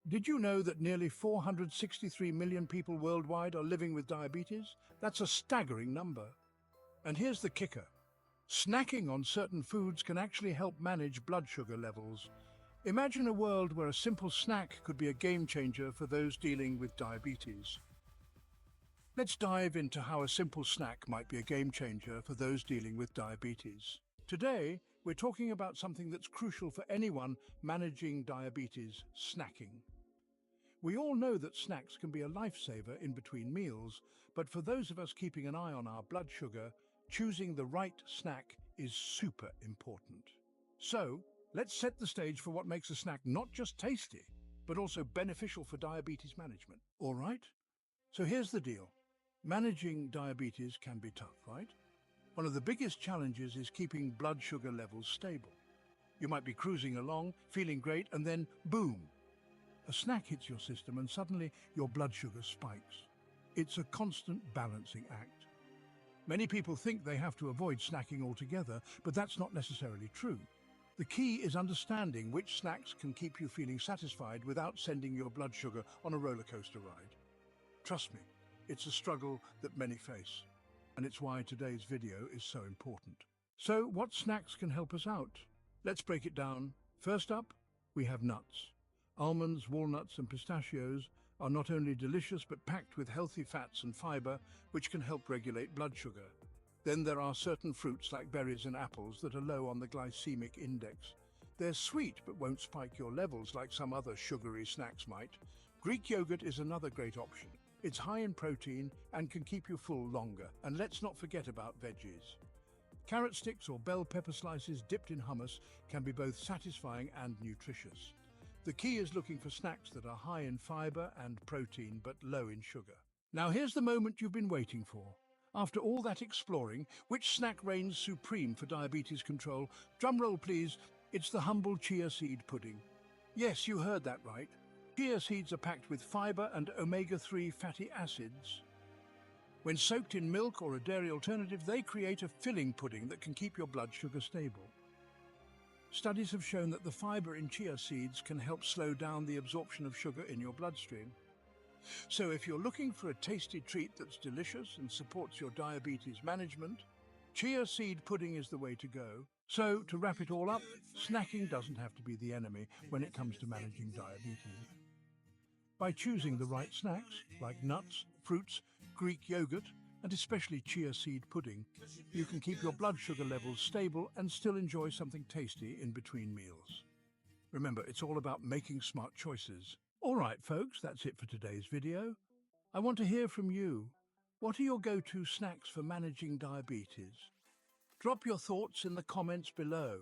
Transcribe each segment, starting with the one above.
Did you know that nearly 463 million people worldwide are living with diabetes? That's a staggering number. And here's the kicker. Snacking on certain foods can actually help manage blood sugar levels. Imagine a world where a simple snack could be a game changer for those dealing with diabetes. Let's dive into how a simple snack might be a game changer for those dealing with diabetes. Today, we're talking about something that's crucial for anyone managing diabetes: snacking. We all know that snacks can be a lifesaver in between meals, but for those of us keeping an eye on our blood sugar, choosing the right snack is super important. So, let's set the stage for what makes a snack not just tasty, but also beneficial for diabetes management. All right? So here's the deal. Managing diabetes can be tough, right? One of the biggest challenges is keeping blood sugar levels stable. You might be cruising along, feeling great, and then boom! A snack hits your system and suddenly your blood sugar spikes. It's a constant balancing act. Many people think they have to avoid snacking altogether, but that's not necessarily true. The key is understanding which snacks can keep you feeling satisfied without sending your blood sugar on a roller coaster ride. Trust me, it's a struggle that many face, and it's why today's video is so important. So, what snacks can help us out? Let's break it down. First up, we have nuts. Almonds, walnuts, and pistachios are not only delicious but packed with healthy fats and fiber, which can help regulate blood sugar. Then there are certain fruits like berries and apples that are low on the glycemic index. They're sweet but won't spike your levels like some other sugary snacks might. Greek yogurt is another great option. It's high in protein and can keep you full longer. And let's not forget about veggies. Carrot sticks or bell pepper slices dipped in hummus can be both satisfying and nutritious. The key is looking for snacks that are high in fiber and protein but low in sugar. Now here's the moment you've been waiting for. After all that exploring, which snack reigns supreme for diabetes control? Drumroll please, it's the humble chia seed pudding. Yes, you heard that right. Chia seeds are packed with fiber and omega-3 fatty acids. When soaked in milk or a dairy alternative, they create a filling pudding that can keep your blood sugar stable. Studies have shown that the fiber in chia seeds can help slow down the absorption of sugar in your bloodstream. So if you're looking for a tasty treat that's delicious and supports your diabetes management, chia seed pudding is the way to go. So to wrap it all up, snacking doesn't have to be the enemy when it comes to managing diabetes. By choosing the right snacks, like nuts, fruits, Greek yogurt, and especially chia seed pudding, you can keep your blood sugar levels stable and still enjoy something tasty in between meals. Remember, it's all about making smart choices. All right, folks, that's it for today's video. I want to hear from you. What are your go-to snacks for managing diabetes? Drop your thoughts in the comments below.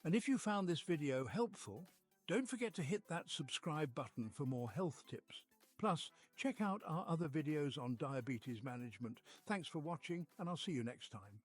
And if you found this video helpful, don't forget to hit that subscribe button for more health tips. Plus, check out our other videos on diabetes management. Thanks for watching, and I'll see you next time.